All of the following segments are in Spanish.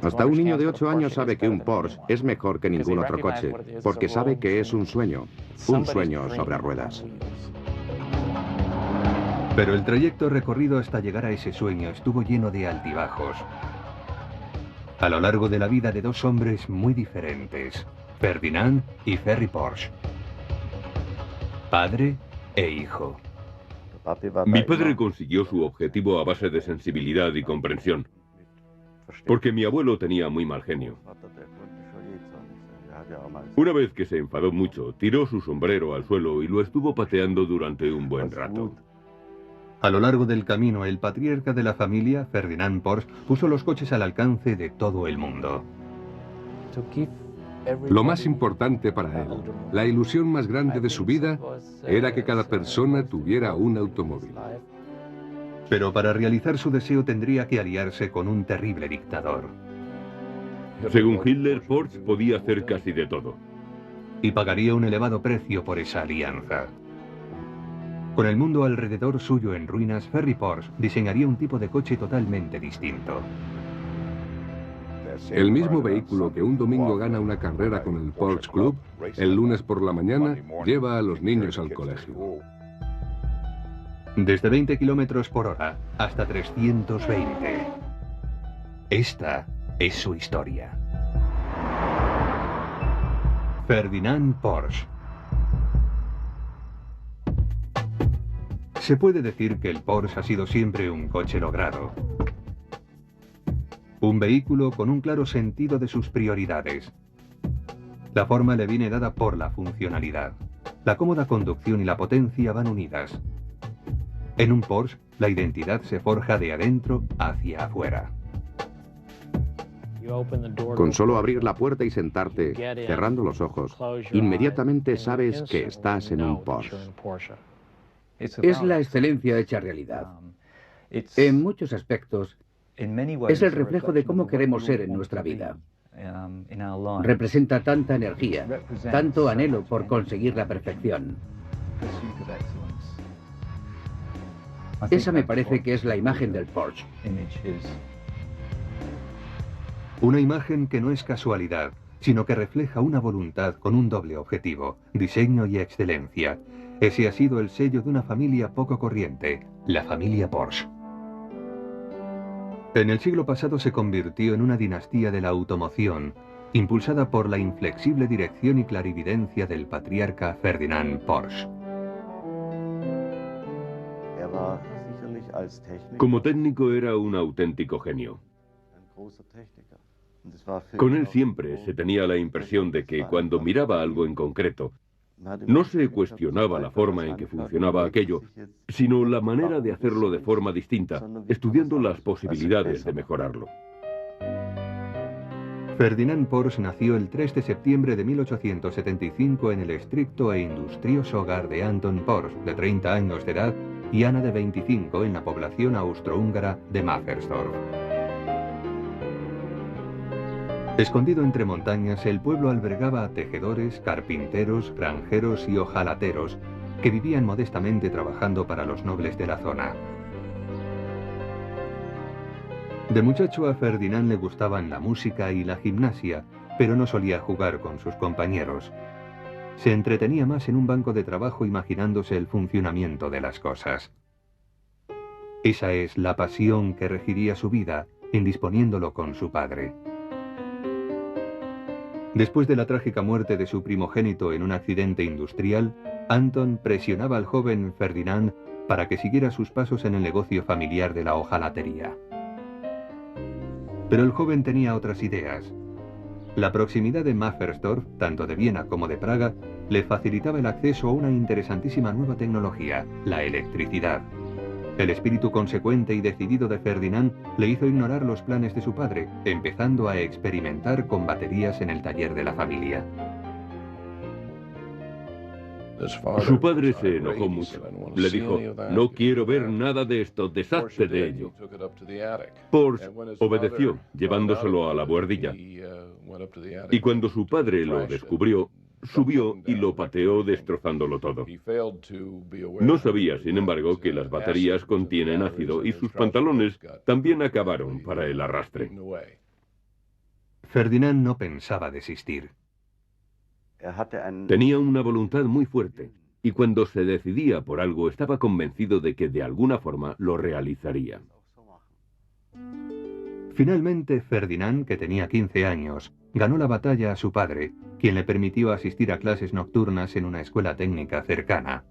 Hasta un niño de 8 años sabe que un Porsche es mejor que ningún otro coche, porque sabe que es un sueño sobre ruedas. Pero el trayecto recorrido hasta llegar a ese sueño estuvo lleno de altibajos. A lo largo de la vida de dos hombres muy diferentes, Ferdinand y Ferry Porsche. Padre e hijo. Mi padre consiguió su objetivo a base de sensibilidad y comprensión, porque mi abuelo tenía muy mal genio. Una vez que se enfadó mucho, tiró su sombrero al suelo y lo estuvo pateando durante un buen rato. A lo largo del camino, el patriarca de la familia, Ferdinand Porsche, puso los coches al alcance de todo el mundo. Lo más importante para él, la ilusión más grande de su vida, era que cada persona tuviera un automóvil. Pero para realizar su deseo tendría que aliarse con un terrible dictador. Según Hitler, Porsche podía hacer casi de todo. Y pagaría un elevado precio por esa alianza. Con el mundo alrededor suyo en ruinas, Ferry Porsche diseñaría un tipo de coche totalmente distinto. El mismo vehículo que un domingo gana una carrera con el Porsche Club, el lunes por la mañana lleva a los niños al colegio. Desde 20 kilómetros por hora hasta 320. Esta es su historia. Ferdinand Porsche. Se puede decir que el Porsche ha sido siempre un coche logrado. Un vehículo con un claro sentido de sus prioridades. La forma le viene dada por la funcionalidad. La cómoda conducción y la potencia van unidas. En un Porsche, la identidad se forja de adentro hacia afuera. Con solo abrir la puerta y sentarte, cerrando los ojos, inmediatamente sabes que estás en un Porsche. Es la excelencia hecha realidad. En muchos aspectos, es el reflejo de cómo queremos ser en nuestra vida. Representa tanta energía, tanto anhelo por conseguir la perfección. Esa me parece que es la imagen del Porsche. Una imagen que no es casualidad, sino que refleja una voluntad con un doble objetivo, diseño y excelencia. Ese ha sido el sello de una familia poco corriente, la familia Porsche. En el siglo pasado se convirtió en una dinastía de la automoción, impulsada por la inflexible dirección y clarividencia del patriarca Ferdinand Porsche. Como técnico era un auténtico genio. Con él siempre se tenía la impresión de que cuando miraba algo en concreto, no se cuestionaba la forma en que funcionaba aquello, sino la manera de hacerlo de forma distinta, estudiando las posibilidades de mejorarlo. Ferdinand Porsche nació el 3 de septiembre de 1875 en el estricto e industrioso hogar de Anton Porsche, de 30 años de edad, y Ana, de 25, en la población austrohúngara de Maffersdorf. Escondido entre montañas, el pueblo albergaba a tejedores, carpinteros, granjeros y hojalateros que vivían modestamente trabajando para los nobles de la zona. De muchacho a Ferdinand le gustaban la música y la gimnasia, pero no solía jugar con sus compañeros. Se entretenía más en un banco de trabajo imaginándose el funcionamiento de las cosas. Esa es la pasión que regiría su vida, indisponiéndolo con su padre. Después de la trágica muerte de su primogénito en un accidente industrial, Anton presionaba al joven Ferdinand para que siguiera sus pasos en el negocio familiar de la hojalatería. Pero el joven tenía otras ideas. La proximidad de Maffersdorf, tanto de Viena como de Praga, le facilitaba el acceso a una interesantísima nueva tecnología, la electricidad. El espíritu consecuente y decidido de Ferdinand le hizo ignorar los planes de su padre, empezando a experimentar con baterías en el taller de la familia. Su padre se enojó mucho. Le dijo, no quiero ver nada de esto, deshazte de ello. Porsche obedeció, llevándoselo a la buhardilla. Y cuando su padre lo descubrió, subió y lo pateó destrozándolo todo. No sabía, sin embargo, que las baterías contienen ácido y sus pantalones también acabaron para el arrastre. Ferdinand no pensaba desistir. Tenía una voluntad muy fuerte, y cuando se decidía por algo estaba convencido de que de alguna forma lo realizaría. Finalmente, Ferdinand, que tenía 15 años, ganó la batalla a su padre, quien le permitió asistir a clases nocturnas en una escuela técnica cercana.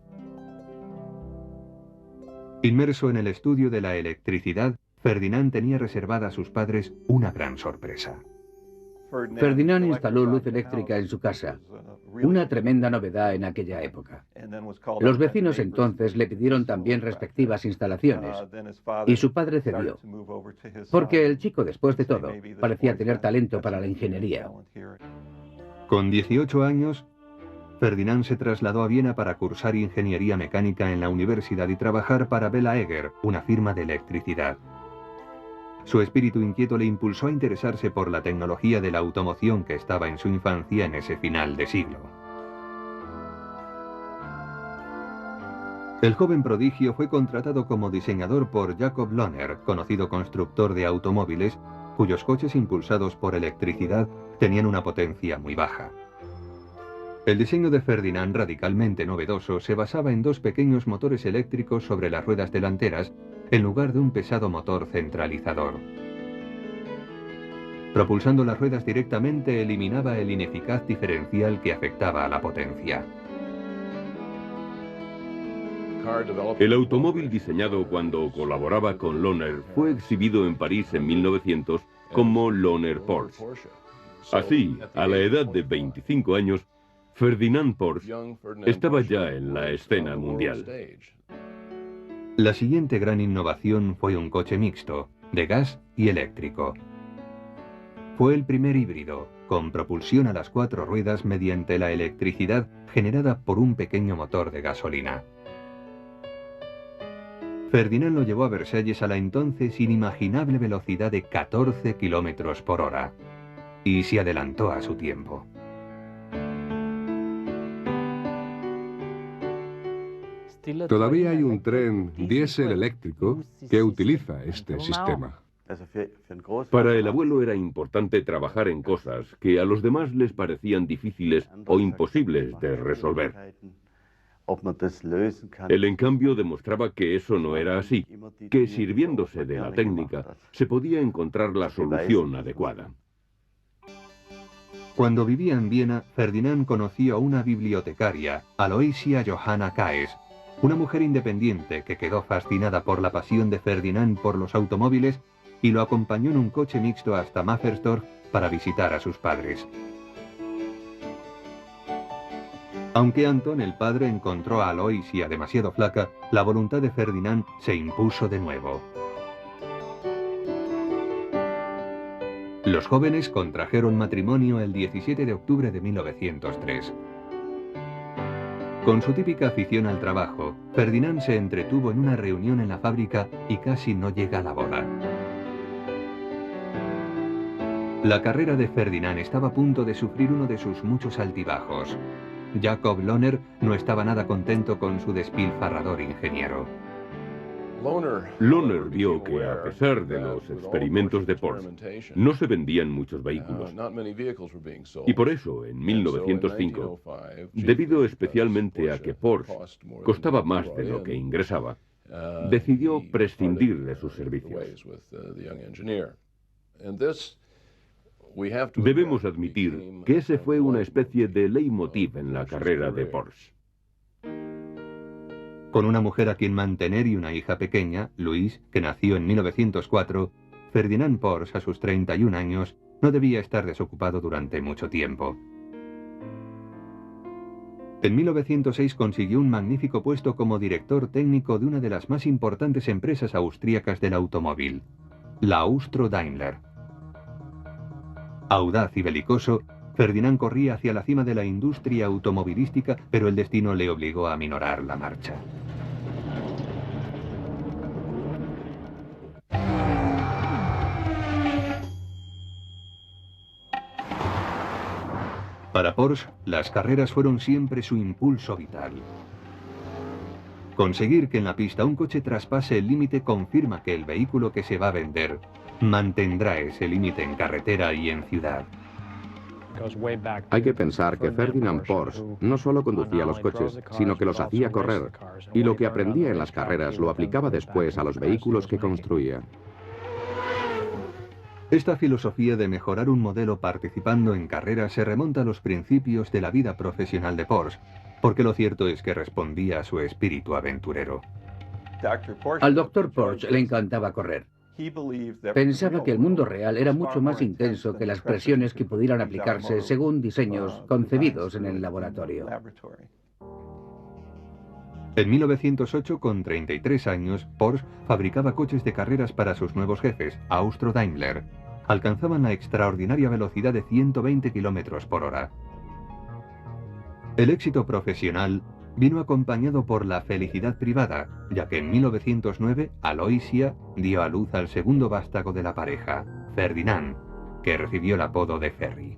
Inmerso en el estudio de la electricidad, Ferdinand tenía reservada a sus padres una gran sorpresa. Ferdinand instaló luz eléctrica en su casa, una tremenda novedad en aquella época. Los vecinos entonces le pidieron también respectivas instalaciones, y su padre cedió, porque el chico, después de todo, parecía tener talento para la ingeniería. Con 18 años, Ferdinand se trasladó a Viena para cursar ingeniería mecánica en la universidad y trabajar para Bela Eger, una firma de electricidad. Su espíritu inquieto le impulsó a interesarse por la tecnología de la automoción que estaba en su infancia en ese final de siglo. El joven prodigio fue contratado como diseñador por Jacob Lohner, conocido constructor de automóviles, cuyos coches impulsados por electricidad tenían una potencia muy baja. El diseño de Ferdinand, radicalmente novedoso, se basaba en dos pequeños motores eléctricos sobre las ruedas delanteras, en lugar de un pesado motor centralizador. Propulsando las ruedas directamente eliminaba el ineficaz diferencial que afectaba a la potencia. El automóvil diseñado cuando colaboraba con Lohner fue exhibido en París en 1900 como Lohner Porsche. Así, a la edad de 25 años, Ferdinand Porsche estaba ya en la escena mundial. La siguiente gran innovación fue un coche mixto, de gas y eléctrico. Fue el primer híbrido, con propulsión a las 4 ruedas mediante la electricidad generada por un pequeño motor de gasolina. Ferdinand lo llevó a Versalles a la entonces inimaginable velocidad de 14 kilómetros por hora, y se adelantó a su tiempo. Todavía hay un tren diésel eléctrico que utiliza este sistema. Para el abuelo era importante trabajar en cosas que a los demás les parecían difíciles o imposibles de resolver. Él, en cambio, demostraba que eso no era así, que sirviéndose de la técnica se podía encontrar la solución adecuada. Cuando vivía en Viena, Ferdinand conoció a una bibliotecaria, Aloysia Johanna Kaes, una mujer independiente que quedó fascinada por la pasión de Ferdinand por los automóviles y lo acompañó en un coche mixto hasta Mafferstorf para visitar a sus padres. Aunque Anton, el padre, encontró a Aloysia demasiado flaca, la voluntad de Ferdinand se impuso de nuevo. Los jóvenes contrajeron matrimonio el 17 de octubre de 1903. Con su típica afición al trabajo, Ferdinand se entretuvo en una reunión en la fábrica y casi no llega a la boda. La carrera de Ferdinand estaba a punto de sufrir uno de sus muchos altibajos. Jacob Lohner no estaba nada contento con su despilfarrador ingeniero. Lohner vio que, a pesar de los experimentos de Porsche, no se vendían muchos vehículos. Y por eso, en 1905, debido especialmente a que Porsche costaba más de lo que ingresaba, decidió prescindir de sus servicios. Debemos admitir que ese fue una especie de leitmotiv en la carrera de Porsche. Con una mujer a quien mantener y una hija pequeña, Louise, que nació en 1904, Ferdinand Porsche, a sus 31 años, no debía estar desocupado durante mucho tiempo. En 1906 consiguió un magnífico puesto como director técnico de una de las más importantes empresas austríacas del automóvil, la Austro-Daimler. Audaz y belicoso, Ferdinand corría hacia la cima de la industria automovilística, pero el destino le obligó a aminorar la marcha. Para Porsche, las carreras fueron siempre su impulso vital. Conseguir que en la pista un coche traspase el límite confirma que el vehículo que se va a vender mantendrá ese límite en carretera y en ciudad. Hay que pensar que Ferdinand Porsche no solo conducía los coches, sino que los hacía correr, y lo que aprendía en las carreras lo aplicaba después a los vehículos que construía. Esta filosofía de mejorar un modelo participando en carreras se remonta a los principios de la vida profesional de Porsche, porque lo cierto es que respondía a su espíritu aventurero. Al Dr. Porsche le encantaba correr. Pensaba que el mundo real era mucho más intenso que las presiones que pudieran aplicarse según diseños concebidos en el laboratorio. En 1908, con 33 años, Porsche fabricaba coches de carreras para sus nuevos jefes, Austro-Daimler. Alcanzaban la extraordinaria velocidad de 120 km por hora. El éxito profesional vino acompañado por la felicidad privada, ya que en 1909 Aloysia dio a luz al segundo vástago de la pareja, Ferdinand, que recibió el apodo de Ferry.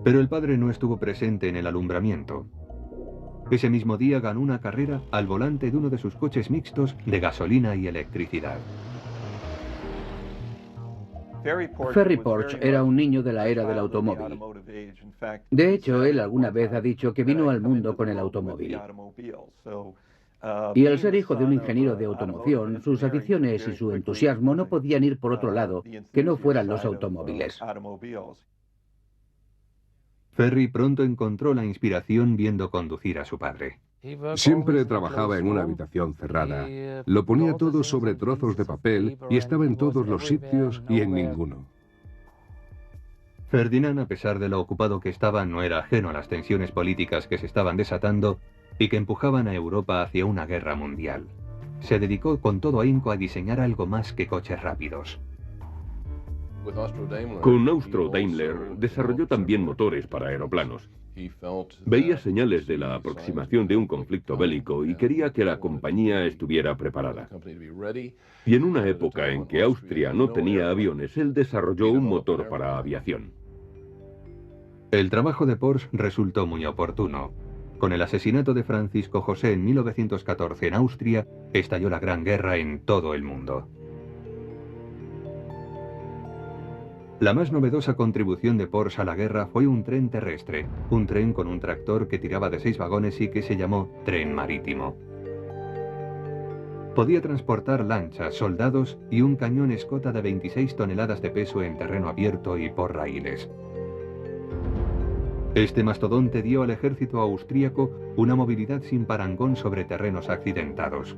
Pero el padre no estuvo presente en el alumbramiento. Ese mismo día ganó una carrera al volante de uno de sus coches mixtos de gasolina y electricidad. Ferry Porsche era un niño de la era del automóvil. De hecho, él alguna vez ha dicho que vino al mundo con el automóvil. Y al ser hijo de un ingeniero de automoción, sus aficiones y su entusiasmo no podían ir por otro lado que no fueran los automóviles. Ferry pronto encontró la inspiración viendo conducir a su padre. Siempre trabajaba en una habitación cerrada. Lo ponía todo sobre trozos de papel y estaba en todos los sitios y en ninguno. Ferdinand, a pesar de lo ocupado que estaba, no era ajeno a las tensiones políticas que se estaban desatando y que empujaban a Europa hacia una guerra mundial. Se dedicó con todo ahínco a diseñar algo más que coches rápidos. Con Austro-Daimler desarrolló también motores para aeroplanos. Veía señales de la aproximación de un conflicto bélico y quería que la compañía estuviera preparada. Y en una época en que Austria no tenía aviones, él desarrolló un motor para aviación. El trabajo de Porsche resultó muy oportuno. Con el asesinato de Francisco José en 1914 en Austria, estalló la Gran Guerra en todo el mundo. La más novedosa contribución de Porsche a la guerra fue un tren terrestre, un tren con un tractor que tiraba de 6 vagones y que se llamó tren marítimo. Podía transportar lanchas, soldados y un cañón escota de 26 toneladas de peso en terreno abierto y por raíles. Este mastodonte dio al ejército austríaco una movilidad sin parangón sobre terrenos accidentados.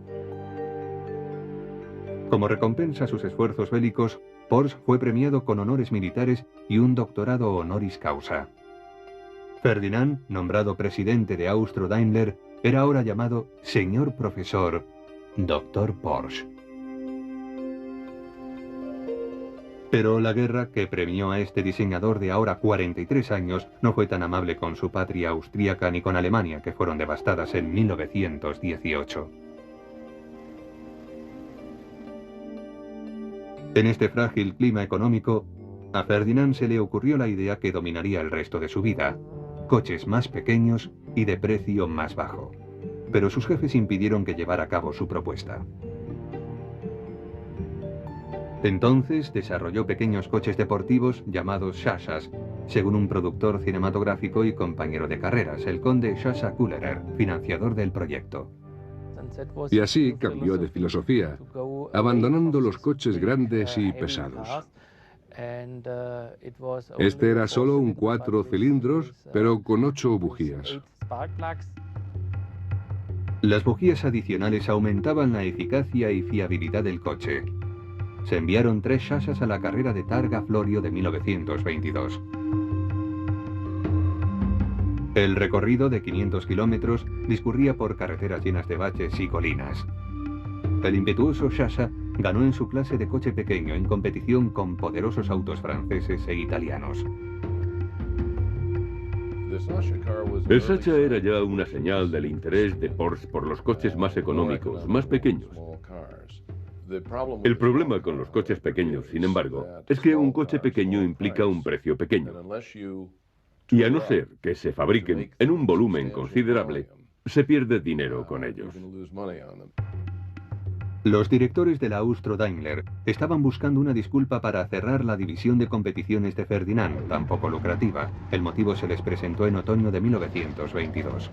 Como recompensa a sus esfuerzos bélicos, Porsche fue premiado con honores militares y un doctorado honoris causa. Ferdinand, nombrado presidente de Austro-Daimler, era ahora llamado señor profesor, Dr. Porsche. Pero la guerra, que premió a este diseñador de ahora 43 años, no fue tan amable con su patria austríaca ni con Alemania, que fueron devastadas en 1918. En este frágil clima económico, a Ferdinand se le ocurrió la idea que dominaría el resto de su vida: coches más pequeños y de precio más bajo. Pero sus jefes impidieron que llevara a cabo su propuesta. Entonces desarrolló pequeños coches deportivos llamados Shashas, según un productor cinematográfico y compañero de carreras, el conde Shasha Kullerer, financiador del proyecto. Y así cambió de filosofía, abandonando los coches grandes y pesados. Este era solo un 4 cilindros, pero con 8 bujías. Las bujías adicionales aumentaban la eficacia y fiabilidad del coche. Se enviaron 3 Shashas a la carrera de Targa Florio de 1922. El recorrido de 500 kilómetros discurría por carreteras llenas de baches y colinas. El impetuoso Shasha ganó en su clase de coche pequeño en competición con poderosos autos franceses e italianos. El Shasha era ya una señal del interés de Porsche por los coches más económicos, más pequeños. El problema con los coches pequeños, sin embargo, es que un coche pequeño implica un precio pequeño. Y a no ser que se fabriquen en un volumen considerable, Se pierde dinero con ellos. Los directores de la Austro-Daimler estaban buscando una disculpa para cerrar la división de competiciones de Ferdinand, tan poco lucrativa. El motivo se les presentó en otoño de 1922.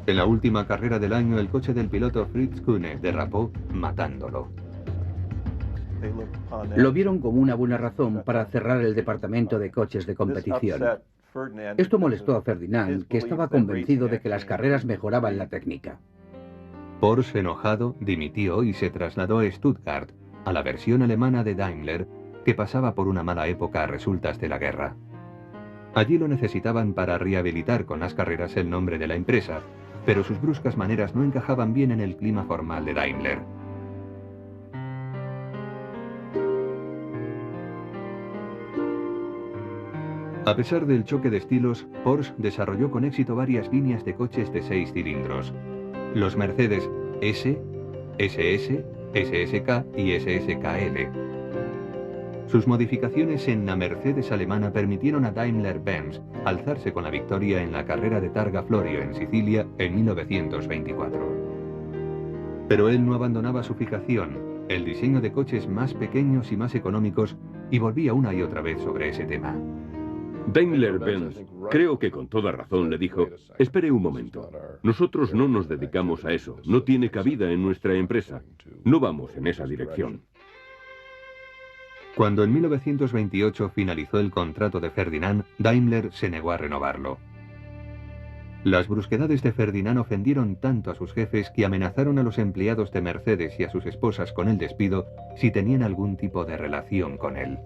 En la última carrera del año, el coche del piloto Fritz Kühne derrapó, matándolo. Lo vieron como una buena razón para cerrar el departamento de coches de competición. Esto molestó a Ferdinand, que estaba convencido de que las carreras mejoraban la técnica. Porsche, enojado, dimitió y se trasladó a Stuttgart, a la versión alemana de Daimler, que pasaba por una mala época a resultas de la guerra. Allí lo necesitaban para rehabilitar con las carreras el nombre de la empresa, pero sus bruscas maneras no encajaban bien en el clima formal de Daimler. A pesar del choque de estilos, Porsche desarrolló con éxito varias líneas de coches de 6 cilindros. Los Mercedes S, SS, SSK y SSKL. Sus modificaciones en la Mercedes alemana permitieron a Daimler-Benz alzarse con la victoria en la carrera de Targa Florio en Sicilia en 1924. Pero él no abandonaba su fijación, el diseño de coches más pequeños y más económicos, y volvía una y otra vez sobre ese tema. Daimler-Benz, creo que con toda razón, le dijo: espere un momento, nosotros no nos dedicamos a eso, no tiene cabida en nuestra empresa, no vamos en esa dirección. Cuando en 1928 finalizó el contrato de Ferdinand, Daimler se negó a renovarlo. Las brusquedades de Ferdinand ofendieron tanto a sus jefes que amenazaron a los empleados de Mercedes y a sus esposas con el despido si tenían algún tipo de relación con él.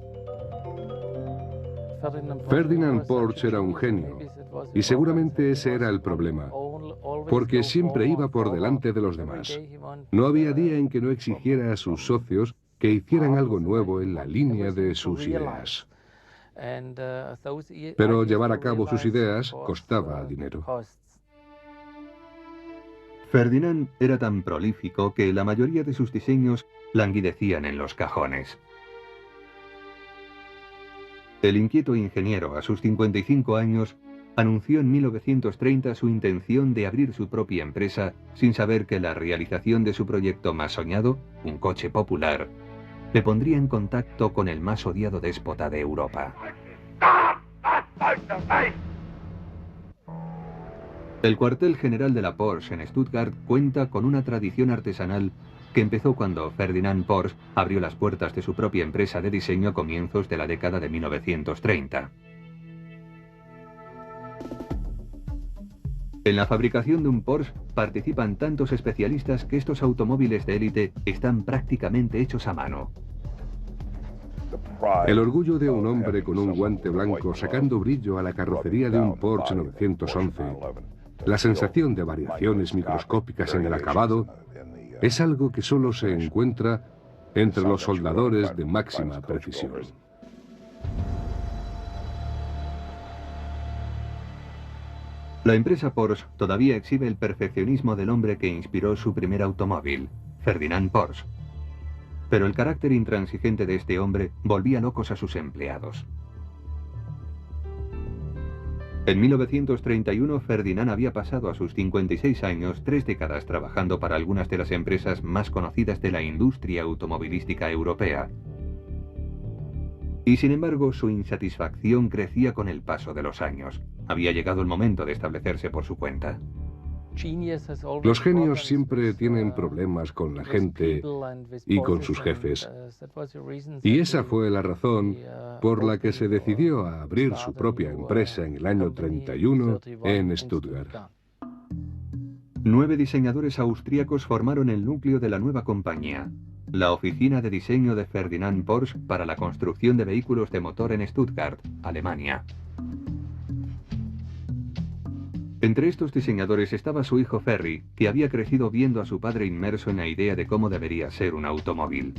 Ferdinand Porsche era un genio, y seguramente ese era el problema, porque siempre iba por delante de los demás. No había día en que no exigiera a sus socios que hicieran algo nuevo en la línea de sus ideas. Pero llevar a cabo sus ideas costaba dinero. Ferdinand era tan prolífico que la mayoría de sus diseños languidecían en los cajones. El inquieto ingeniero, a sus 55 años, anunció en 1930 su intención de abrir su propia empresa sin saber que la realización de su proyecto más soñado, un coche popular, le pondría en contacto con el más odiado déspota de Europa. El cuartel general de la Porsche en Stuttgart cuenta con una tradición artesanal que empezó cuando Ferdinand Porsche abrió las puertas de su propia empresa de diseño a comienzos de la década de 1930. En la fabricación de un Porsche participan tantos especialistas que estos automóviles de élite están prácticamente hechos a mano. El orgullo de un hombre con un guante blanco sacando brillo a la carrocería de un Porsche 911, la sensación de variaciones microscópicas en el acabado, es algo que solo se encuentra entre los soldadores de máxima precisión. La empresa Porsche todavía exhibe el perfeccionismo del hombre que inspiró su primer automóvil, Ferdinand Porsche. Pero el carácter intransigente de este hombre volvía locos a sus empleados. En 1931, Ferdinand había pasado a sus 56 años 3 décadas trabajando para algunas de las empresas más conocidas de la industria automovilística europea. Y sin embargo, su insatisfacción crecía con el paso de los años. Había llegado el momento de establecerse por su cuenta. Los genios siempre tienen problemas con la gente y con sus jefes. Y esa fue la razón por la que se decidió a abrir su propia empresa en el año 31 en Stuttgart. 9 diseñadores austríacos formaron el núcleo de la nueva compañía, la oficina de diseño de Ferdinand Porsche para la construcción de vehículos de motor en Stuttgart, Alemania. Entre estos diseñadores estaba su hijo Ferry, que había crecido viendo a su padre inmerso en la idea de cómo debería ser un automóvil.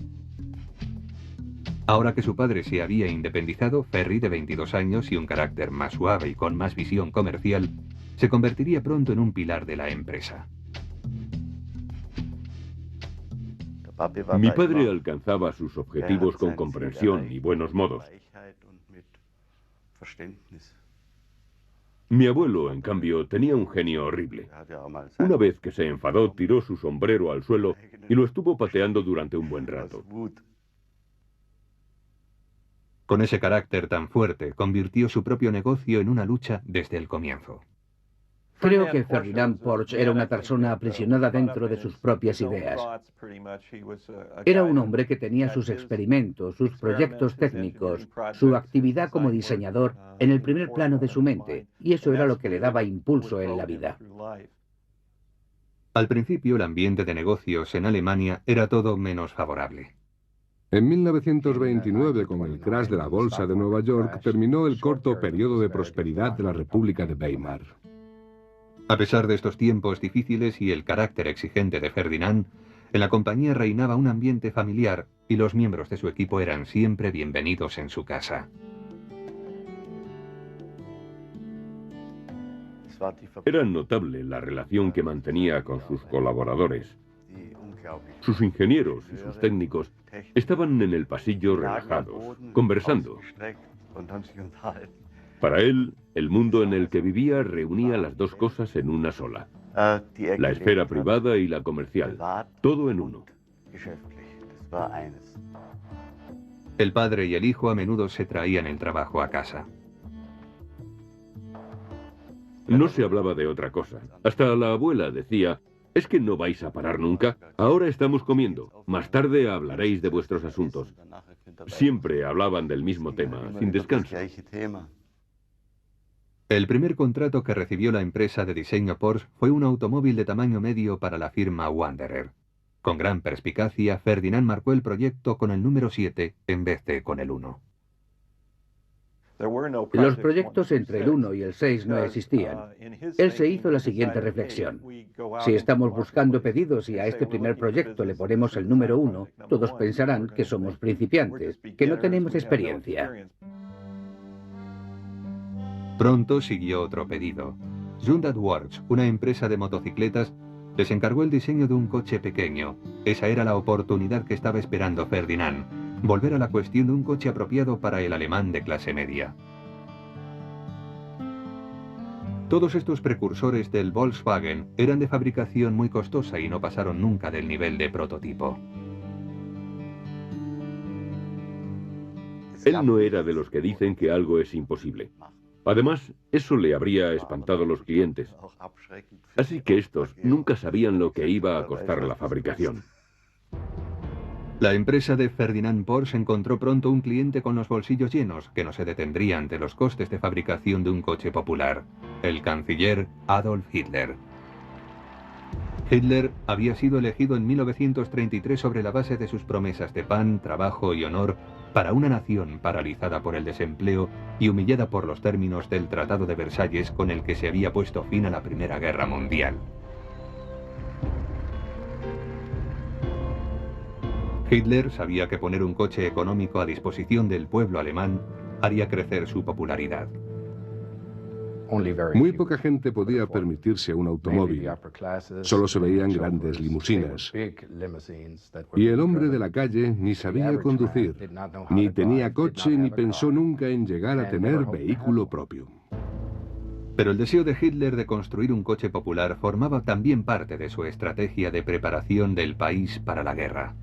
Ahora que su padre se había independizado, Ferry, de 22 años y un carácter más suave y con más visión comercial, se convertiría pronto en un pilar de la empresa. Mi padre alcanzaba sus objetivos con comprensión y buenos modos. Mi abuelo, en cambio, tenía un genio horrible. Una vez que se enfadó, tiró su sombrero al suelo y lo estuvo pateando durante un buen rato. Con ese carácter tan fuerte, convirtió su propio negocio en una lucha desde el comienzo. Creo que Ferdinand Porsche era una persona aprisionada dentro de sus propias ideas. Era un hombre que tenía sus experimentos, sus proyectos técnicos, su actividad como diseñador en el primer plano de su mente, y eso era lo que le daba impulso en la vida. Al principio, el ambiente de negocios en Alemania era todo menos favorable. En 1929, con el crash de la Bolsa de Nueva York, terminó el corto periodo de prosperidad de la República de Weimar. A pesar de estos tiempos difíciles y el carácter exigente de Ferdinand, en la compañía reinaba un ambiente familiar y los miembros de su equipo eran siempre bienvenidos en su casa. Era notable la relación que mantenía con sus colaboradores. Sus ingenieros y sus técnicos estaban en el pasillo relajados, conversando. Para él, el mundo en el que vivía reunía las dos cosas en una sola. La esfera privada y la comercial, todo en uno. El padre y el hijo a menudo se traían el trabajo a casa. No se hablaba de otra cosa. Hasta la abuela decía: ¿es que no vais a parar nunca? Ahora estamos comiendo. Más tarde hablaréis de vuestros asuntos. Siempre hablaban del mismo tema, sin descanso. El primer contrato que recibió la empresa de diseño Porsche fue un automóvil de tamaño medio para la firma Wanderer. Con gran perspicacia, Ferdinand marcó el proyecto con el número 7 en vez de con el 1. Los proyectos entre el 1 y el 6 no existían. Él se hizo la siguiente reflexión: si estamos buscando pedidos y a este primer proyecto le ponemos el número 1, todos pensarán que somos principiantes, que no tenemos experiencia. Pronto siguió otro pedido. Hyundai Works, una empresa de motocicletas, les encargó el diseño de un coche pequeño. Esa era la oportunidad que estaba esperando Ferdinand: volver a la cuestión de un coche apropiado para el alemán de clase media. Todos estos precursores del Volkswagen eran de fabricación muy costosa y no pasaron nunca del nivel de prototipo. Él no era de los que dicen que algo es imposible. Además, eso le habría espantado a los clientes. Así que estos nunca sabían lo que iba a costar la fabricación. La empresa de Ferdinand Porsche encontró pronto un cliente con los bolsillos llenos, que no se detendría ante los costes de fabricación de un coche popular: el canciller Adolf Hitler. Hitler había sido elegido en 1933 sobre la base de sus promesas de pan, trabajo y honor para una nación paralizada por el desempleo y humillada por los términos del Tratado de Versalles, con el que se había puesto fin a la Primera Guerra Mundial. Hitler sabía que poner un coche económico a disposición del pueblo alemán haría crecer su popularidad. Muy poca gente podía permitirse un automóvil. Solo se veían grandes limusinas. Y el hombre de la calle ni sabía conducir, ni tenía coche, ni pensó nunca en llegar a tener vehículo propio. Pero el deseo de Hitler de construir un coche popular formaba también parte de su estrategia de preparación del país para la guerra.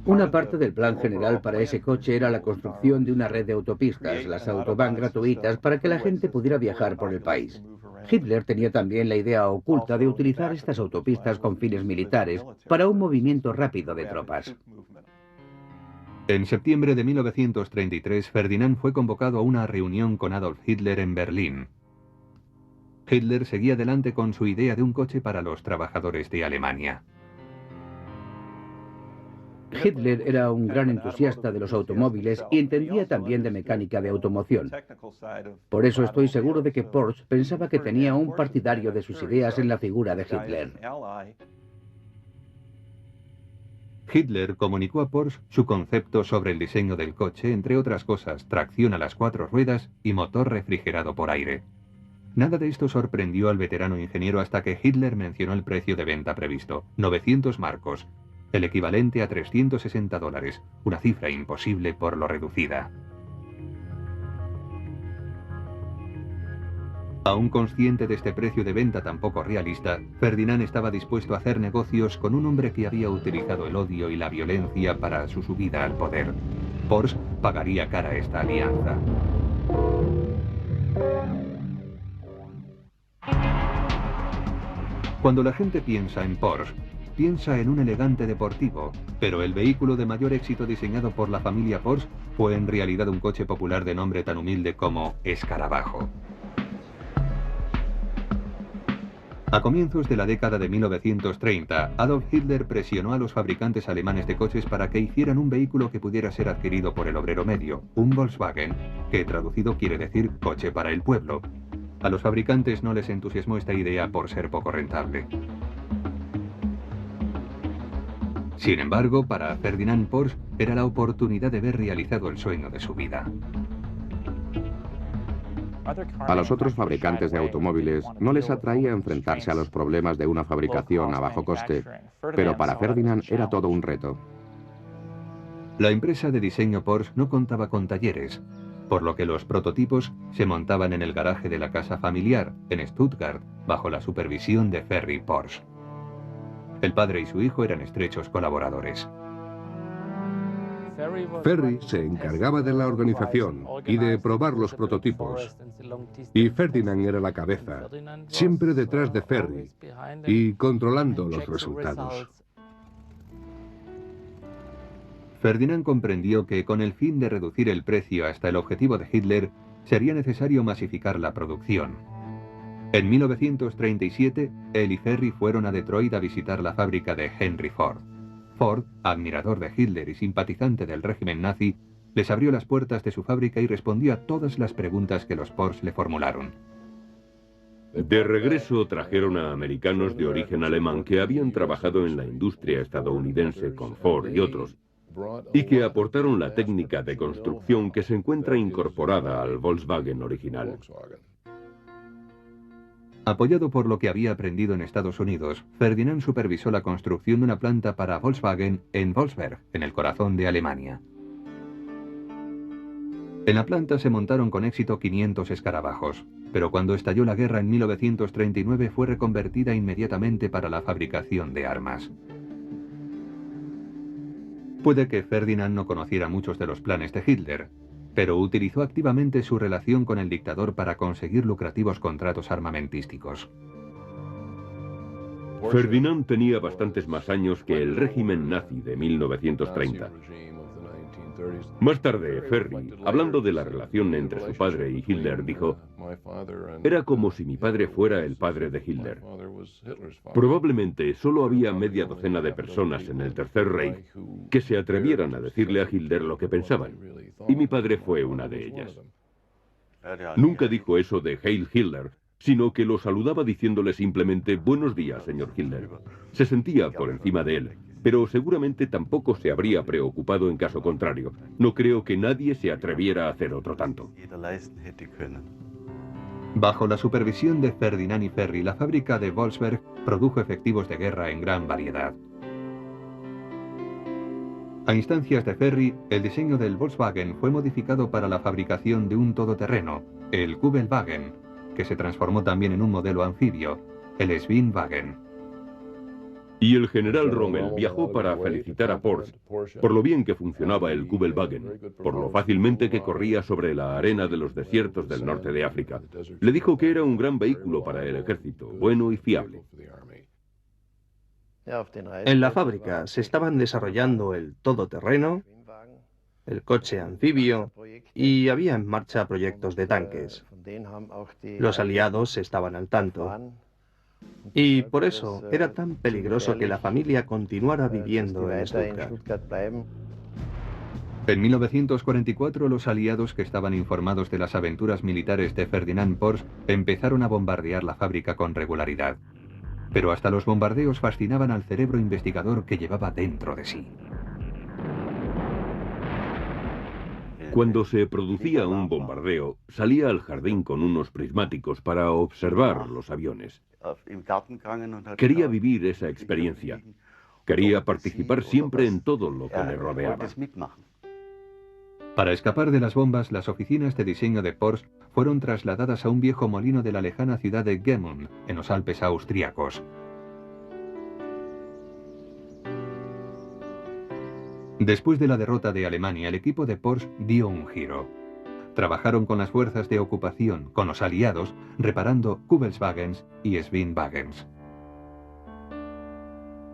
Una parte del plan general para ese coche era la construcción de una red de autopistas, las autobahn gratuitas, para que la gente pudiera viajar por el país. Hitler tenía también la idea oculta de utilizar estas autopistas con fines militares para un movimiento rápido de tropas. En septiembre de 1933, Ferdinand fue convocado a una reunión con Adolf Hitler en Berlín. Hitler seguía adelante con su idea de un coche para los trabajadores de Alemania. Hitler era un gran entusiasta de los automóviles y entendía también de mecánica de automoción. Por eso estoy seguro de que Porsche pensaba que tenía un partidario de sus ideas en la figura de Hitler. Hitler comunicó a Porsche su concepto sobre el diseño del coche, entre otras cosas, tracción a las 4 ruedas y motor refrigerado por aire. Nada de esto sorprendió al veterano ingeniero hasta que Hitler mencionó el precio de venta previsto: 900 marcos, el equivalente a $360, una cifra imposible por lo reducida. Aún consciente de este precio de venta tan poco realista, Ferdinand estaba dispuesto a hacer negocios con un hombre que había utilizado el odio y la violencia para su subida al poder. Porsche pagaría cara esta alianza. Cuando la gente piensa en Porsche, piensa en un elegante deportivo, pero el vehículo de mayor éxito diseñado por la familia Porsche fue en realidad un coche popular de nombre tan humilde como Escarabajo. A comienzos de la década de 1930, Adolf Hitler presionó a los fabricantes alemanes de coches para que hicieran un vehículo que pudiera ser adquirido por el obrero medio, un Volkswagen, que traducido quiere decir coche para el pueblo. A los fabricantes no les entusiasmó esta idea por ser poco rentable. Sin embargo, para Ferdinand Porsche era la oportunidad de ver realizado el sueño de su vida. A los otros fabricantes de automóviles no les atraía enfrentarse a los problemas de una fabricación a bajo coste, pero para Ferdinand era todo un reto. La empresa de diseño Porsche no contaba con talleres, por lo que los prototipos se montaban en el garaje de la casa familiar, en Stuttgart, bajo la supervisión de Ferry Porsche. El padre y su hijo eran estrechos colaboradores. Ferry se encargaba de la organización y de probar los prototipos. Y Ferdinand era la cabeza, siempre detrás de Ferry y controlando los resultados. Ferdinand comprendió que con el fin de reducir el precio hasta el objetivo de Hitler, sería necesario masificar la producción. En 1937, él y Ferry fueron a Detroit a visitar la fábrica de Henry Ford. Ford, admirador de Hitler y simpatizante del régimen nazi, les abrió las puertas de su fábrica y respondió a todas las preguntas que los Porsche le formularon. De regreso trajeron a americanos de origen alemán que habían trabajado en la industria estadounidense con Ford y otros, y que aportaron la técnica de construcción que se encuentra incorporada al Volkswagen original. Apoyado por lo que había aprendido en Estados Unidos, Ferdinand supervisó la construcción de una planta para Volkswagen en Wolfsberg, en el corazón de Alemania. En la planta se montaron con éxito 500 escarabajos, pero cuando estalló la guerra en 1939 fue reconvertida inmediatamente para la fabricación de armas. Puede que Ferdinand no conociera muchos de los planes de Hitler, pero utilizó activamente su relación con el dictador para conseguir lucrativos contratos armamentísticos. Ferdinand tenía bastantes más años que el régimen nazi de 1930. Más tarde, Ferry, hablando de la relación entre su padre y Hitler, dijo: «Era como si mi padre fuera el padre de Hitler. Probablemente solo había media docena de personas en el Tercer Reich que se atrevieran a decirle a Hitler lo que pensaban, y mi padre fue una de ellas. Nunca dijo eso de Heil Hitler, sino que lo saludaba diciéndole simplemente buenos días, señor Hitler. Se sentía por encima de él, pero seguramente tampoco se habría preocupado en caso contrario. No creo que nadie se atreviera a hacer otro tanto». Bajo la supervisión de Ferdinand y Ferry, la fábrica de Wolfsberg produjo efectivos de guerra en gran variedad. A instancias de Ferry, el diseño del Volkswagen fue modificado para la fabricación de un todoterreno, el Kübelwagen, que se transformó también en un modelo anfibio, el Schwinwagen. Y el general Rommel viajó para felicitar a Porsche por lo bien que funcionaba el Kübelwagen, por lo fácilmente que corría sobre la arena de los desiertos del norte de África. Le dijo que era un gran vehículo para el ejército, bueno y fiable. En la fábrica se estaban desarrollando el todoterreno, el coche anfibio y había en marcha proyectos de tanques. Los aliados estaban al tanto. Y por eso era tan peligroso que la familia continuara viviendo en Stuttgart. En 1944, los aliados que estaban informados de las aventuras militares de Ferdinand Porsche empezaron a bombardear la fábrica con regularidad. Pero hasta los bombardeos fascinaban al cerebro investigador que llevaba dentro de sí. Cuando se producía un bombardeo, salía al jardín con unos prismáticos para observar los aviones. Quería vivir esa experiencia. Quería participar siempre en todo lo que le rodeaba. Para escapar de las bombas, las oficinas de diseño de Porsche fueron trasladadas a un viejo molino de la lejana ciudad de Gmünd, en los Alpes austríacos. Después de la derrota de Alemania, el equipo de Porsche dio un giro. Trabajaron con las fuerzas de ocupación, con los aliados, reparando Kubelswagens y Schwingwagens.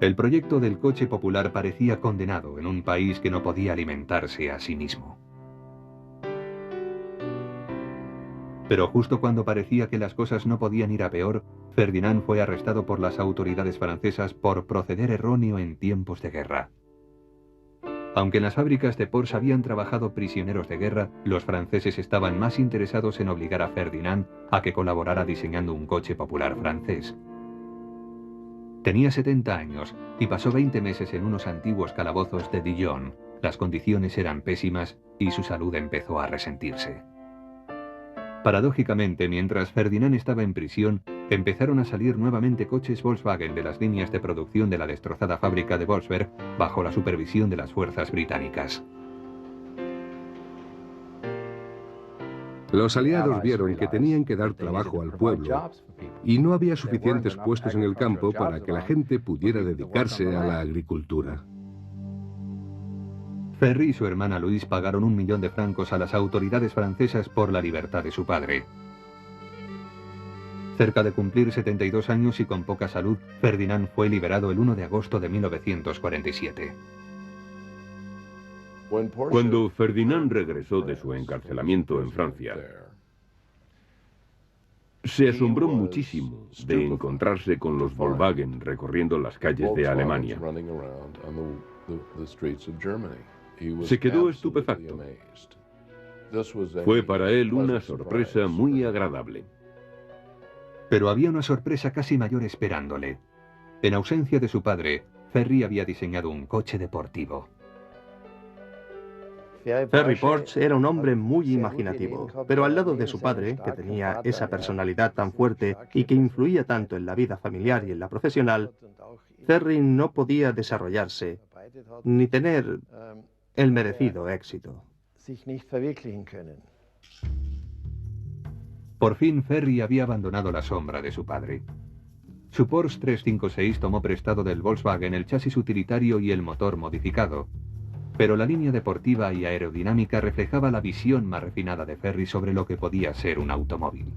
El proyecto del coche popular parecía condenado en un país que no podía alimentarse a sí mismo. Pero justo cuando parecía que las cosas no podían ir a peor, Ferdinand fue arrestado por las autoridades francesas por proceder erróneo en tiempos de guerra. Aunque en las fábricas de Porsche habían trabajado prisioneros de guerra, los franceses estaban más interesados en obligar a Ferdinand a que colaborara diseñando un coche popular francés. Tenía 70 años y pasó 20 meses en unos antiguos calabozos de Dijon. Las condiciones eran pésimas y su salud empezó a resentirse. Paradójicamente, mientras Ferdinand estaba en prisión, empezaron a salir nuevamente coches Volkswagen de las líneas de producción de la destrozada fábrica de Wolfsberg bajo la supervisión de las fuerzas británicas. Los aliados vieron que tenían que dar trabajo al pueblo y no había suficientes puestos en el campo para que la gente pudiera dedicarse a la agricultura. Ferry y su hermana Louise pagaron 1 millón de francos a las autoridades francesas por la libertad de su padre. Cerca de cumplir 72 años y con poca salud, Ferdinand fue liberado el 1 de agosto de 1947. Cuando Ferdinand regresó de su encarcelamiento en Francia, se asombró muchísimo de encontrarse con los Volkswagen recorriendo las calles de Alemania. Se quedó estupefacto. Fue para él una sorpresa muy agradable. Pero había una sorpresa casi mayor esperándole. En ausencia de su padre, Ferry había diseñado un coche deportivo. Ferry Porsche era un hombre muy imaginativo, pero al lado de su padre, que tenía esa personalidad tan fuerte y que influía tanto en la vida familiar y en la profesional, Ferry no podía desarrollarse ni tener el merecido éxito. Por fin Ferry había abandonado la sombra de su padre. Su Porsche 356 tomó prestado del Volkswagen el chasis utilitario y el motor modificado, pero la línea deportiva y aerodinámica reflejaba la visión más refinada de Ferry sobre lo que podía ser un automóvil.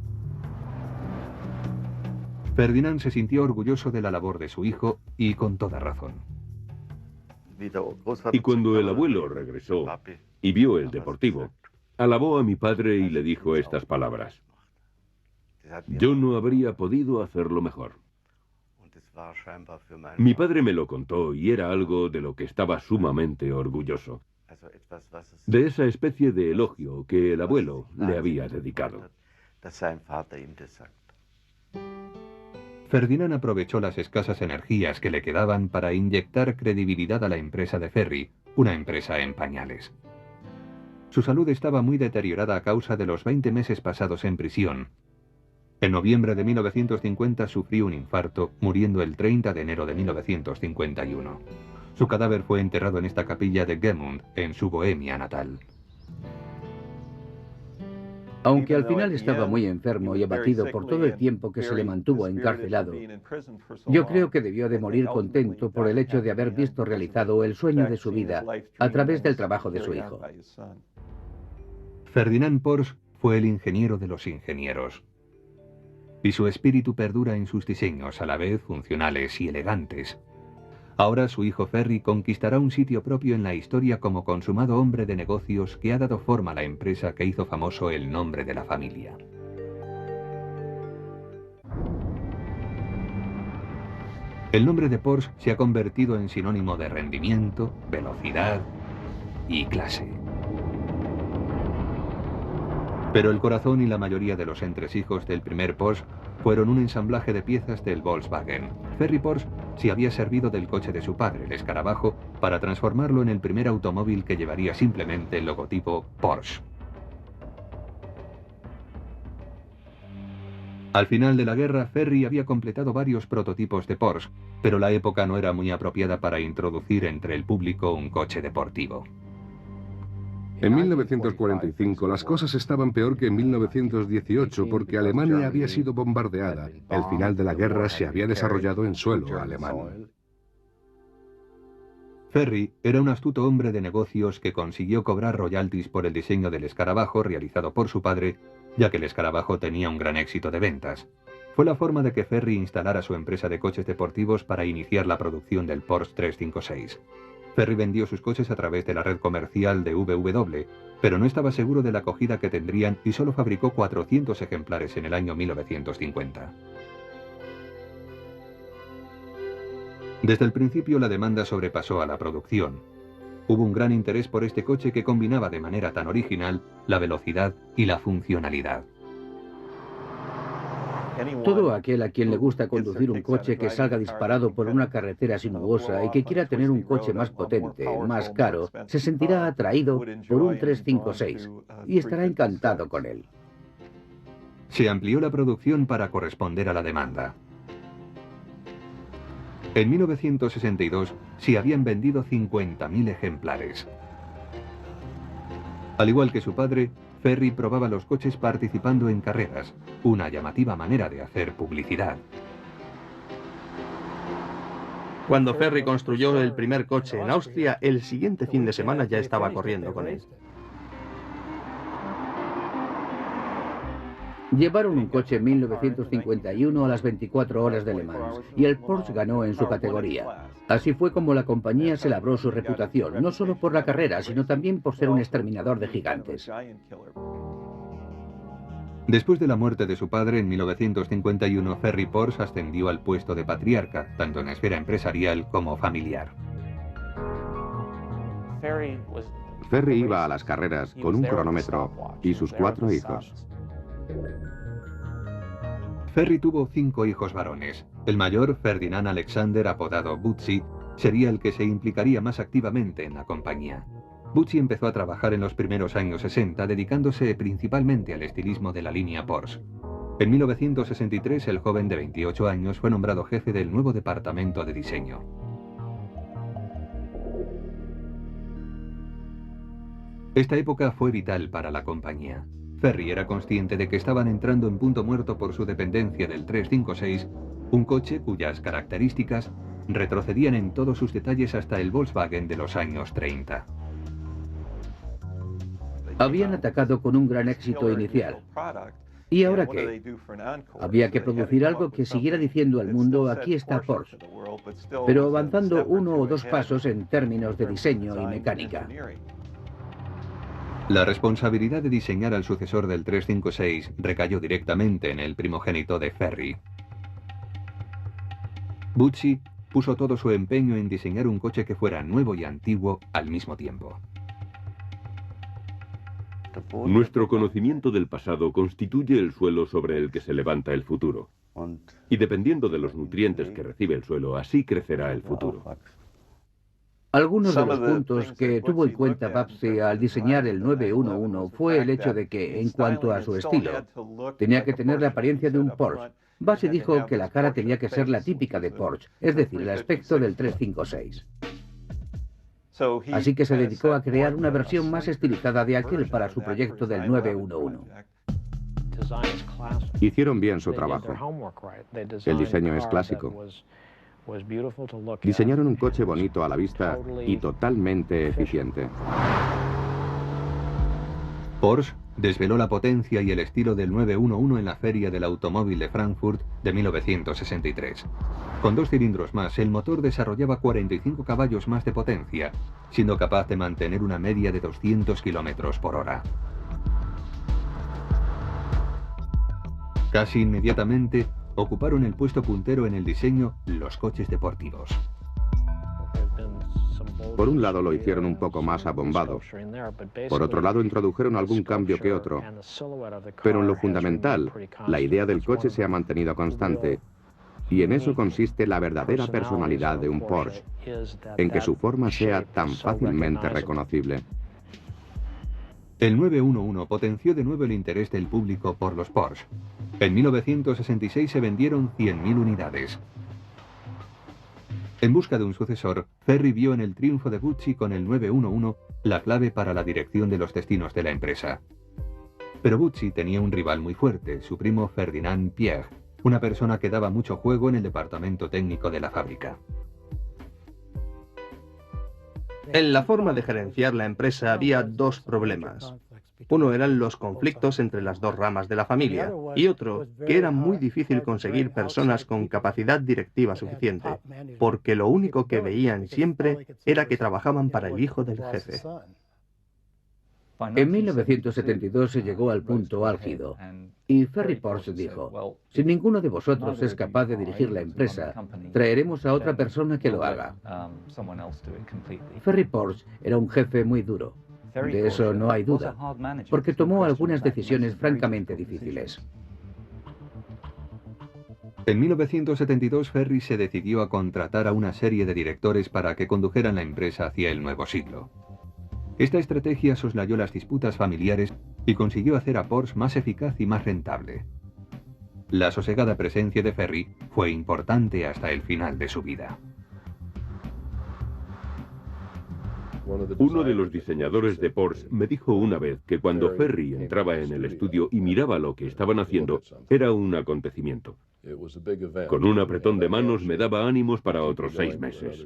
Ferdinand se sintió orgulloso de la labor de su hijo y con toda razón. Y cuando el abuelo regresó y vio el deportivo, alabó a mi padre y le dijo estas palabras: "Yo no habría podido hacerlo mejor". Mi padre me lo contó y era algo de lo que estaba sumamente orgulloso. De esa especie de elogio que el abuelo le había dedicado. Ferdinand aprovechó las escasas energías que le quedaban para inyectar credibilidad a la empresa de Ferry, una empresa en pañales. Su salud estaba muy deteriorada a causa de los 20 meses pasados en prisión. En noviembre de 1950 sufrió un infarto, muriendo el 30 de enero de 1951. Su cadáver fue enterrado en esta capilla de Gmünd, en su Bohemia natal. Aunque al final estaba muy enfermo y abatido por todo el tiempo que se le mantuvo encarcelado, yo creo que debió de morir contento por el hecho de haber visto realizado el sueño de su vida a través del trabajo de su hijo. Ferdinand Porsche fue el ingeniero de los ingenieros. Y su espíritu perdura en sus diseños, a la vez funcionales y elegantes. Ahora su hijo Ferry conquistará un sitio propio en la historia como consumado hombre de negocios que ha dado forma a la empresa que hizo famoso el nombre de la familia. El nombre de Porsche se ha convertido en sinónimo de rendimiento, velocidad y clase. Pero el corazón y la mayoría de los entresijos del primer Porsche fueron un ensamblaje de piezas del Volkswagen. Ferry Porsche se había servido del coche de su padre, el escarabajo, para transformarlo en el primer automóvil que llevaría simplemente el logotipo Porsche. Al final de la guerra, Ferry había completado varios prototipos de Porsche, pero la época no era muy apropiada para introducir entre el público un coche deportivo. En 1945 las cosas estaban peor que en 1918 porque Alemania había sido bombardeada. El final de la guerra se había desarrollado en suelo alemán. Ferry era un astuto hombre de negocios que consiguió cobrar royalties por el diseño del escarabajo realizado por su padre, ya que el escarabajo tenía un gran éxito de ventas. Fue la forma de que Ferry instalara su empresa de coches deportivos para iniciar la producción del Porsche 356. Ferry vendió sus coches a través de la red comercial de VW, pero no estaba seguro de la acogida que tendrían y solo fabricó 400 ejemplares en el año 1950. Desde el principio la demanda sobrepasó a la producción. Hubo un gran interés por este coche que combinaba de manera tan original la velocidad y la funcionalidad. Todo aquel a quien le gusta conducir un coche que salga disparado por una carretera sinuosa y que quiera tener un coche más potente, más caro, se sentirá atraído por un 356 y estará encantado con él. Se amplió la producción para corresponder a la demanda. En 1962 se habían vendido 50.000 ejemplares. Al igual que su padre, Ferry probaba los coches participando en carreras, una llamativa manera de hacer publicidad. Cuando Ferry construyó el primer coche en Austria, el siguiente fin de semana ya estaba corriendo con él. Llevaron un coche en 1951 a las 24 horas de Le Mans y el Porsche ganó en su categoría. Así fue como la compañía se labró su reputación, no solo por la carrera, sino también por ser un exterminador de gigantes. Después de la muerte de su padre en 1951, Ferry Porsche ascendió al puesto de patriarca, tanto en la esfera empresarial como familiar. Ferry iba a las carreras con un cronómetro y sus 4 hijos. Ferry tuvo 5 hijos varones. El mayor, Ferdinand Alexander, apodado Butzi, sería el que se implicaría más activamente en la compañía. Butzi empezó a trabajar en los primeros años 60, dedicándose principalmente al estilismo de la línea Porsche. En 1963, el joven de 28 años fue nombrado jefe del nuevo departamento de diseño. Esta época fue vital para la compañía. Ferry era consciente de que estaban entrando en punto muerto por su dependencia del 356, un coche cuyas características retrocedían en todos sus detalles hasta el Volkswagen de los años 30. Habían atacado con un gran éxito inicial. ¿Y ahora qué? Había que producir algo que siguiera diciendo al mundo, aquí está Porsche, pero avanzando 1 o 2 pasos en términos de diseño y mecánica. La responsabilidad de diseñar al sucesor del 356 recayó directamente en el primogénito de Ferry. Butzi puso todo su empeño en diseñar un coche que fuera nuevo y antiguo al mismo tiempo. Nuestro conocimiento del pasado constituye el suelo sobre el que se levanta el futuro. Y dependiendo de los nutrientes que recibe el suelo, así crecerá el futuro. Algunos de los puntos que tuvo en cuenta Butzi al diseñar el 911 fue el hecho de que, en cuanto a su estilo, tenía que tener la apariencia de un Porsche. Butzi dijo que la cara tenía que ser la típica de Porsche, es decir, el aspecto del 356. Así que se dedicó a crear una versión más estilizada de aquel para su proyecto del 911. Hicieron bien su trabajo. El diseño es clásico. Diseñaron un coche bonito a la vista y totalmente eficiente. Porsche desveló la potencia y el estilo del 911 en la Feria del Automóvil de Frankfurt de 1963. Con 2 cilindros más, el motor desarrollaba 45 caballos más de potencia, siendo capaz de mantener una media de 200 km por hora. Casi inmediatamente, ocuparon el puesto puntero en el diseño los coches deportivos. Por un lado lo hicieron un poco más abombado. Por otro lado introdujeron algún cambio que otro. Pero en lo fundamental, la idea del coche se ha mantenido constante. Y en eso consiste la verdadera personalidad de un Porsche, en que su forma sea tan fácilmente reconocible. El 911 potenció de nuevo el interés del público por los Porsche. En 1966 se vendieron 100.000 unidades. En busca de un sucesor, Ferry vio en el triunfo de Bucci con el 911 la clave para la dirección de los destinos de la empresa. Pero Bucci tenía un rival muy fuerte, su primo Ferdinand Piëch, una persona que daba mucho juego en el departamento técnico de la fábrica. En la forma de gerenciar la empresa había dos problemas. Uno eran los conflictos entre las dos ramas de la familia y otro, que era muy difícil conseguir personas con capacidad directiva suficiente, porque lo único que veían siempre era que trabajaban para el hijo del jefe. En 1972 se llegó al punto álgido y Ferry Porsche dijo, si ninguno de vosotros es capaz de dirigir la empresa, traeremos a otra persona que lo haga. Ferry Porsche era un jefe muy duro. De eso no hay duda, porque tomó algunas decisiones francamente difíciles. En 1972, Ferry se decidió a contratar a una serie de directores para que condujeran la empresa hacia el nuevo siglo. Esta estrategia soslayó las disputas familiares y consiguió hacer a Porsche más eficaz y más rentable. La sosegada presencia de Ferry fue importante hasta el final de su vida. Uno de los diseñadores de Porsche me dijo una vez que cuando Ferry entraba en el estudio y miraba lo que estaban haciendo, era un acontecimiento. Con un apretón de manos me daba ánimos para otros 6 meses.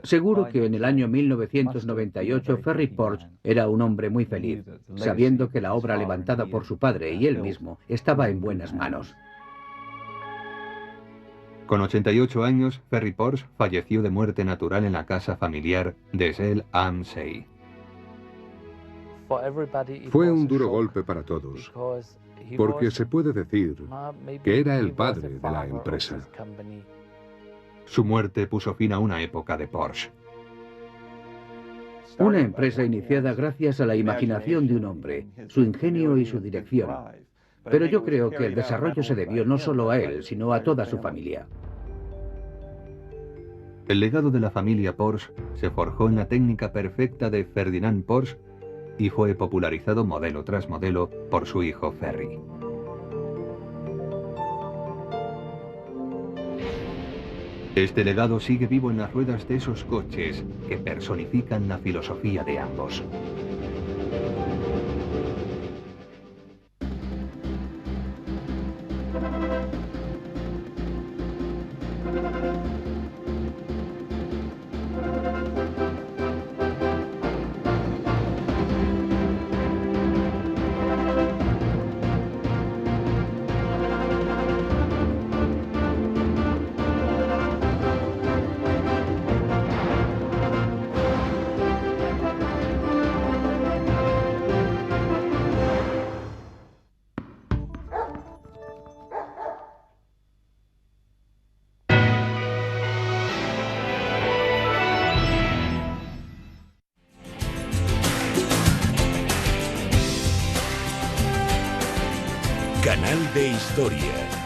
Seguro que en el año 1998 Ferry Porsche era un hombre muy feliz, sabiendo que la obra levantada por su padre y él mismo estaba en buenas manos. Con 88 años, Ferry Porsche falleció de muerte natural en la casa familiar de Zell-am-Say. Fue un duro golpe para todos, porque se puede decir que era el padre de la empresa. Su muerte puso fin a una época de Porsche. Una empresa iniciada gracias a la imaginación de un hombre, su ingenio y su dirección. Pero yo creo que el desarrollo se debió no solo a él, sino a toda su familia. El legado de la familia Porsche se forjó en la técnica perfecta de Ferdinand Porsche y fue popularizado modelo tras modelo por su hijo Ferry. Este legado sigue vivo en las ruedas de esos coches que personifican la filosofía de ambos. Canal de Historia.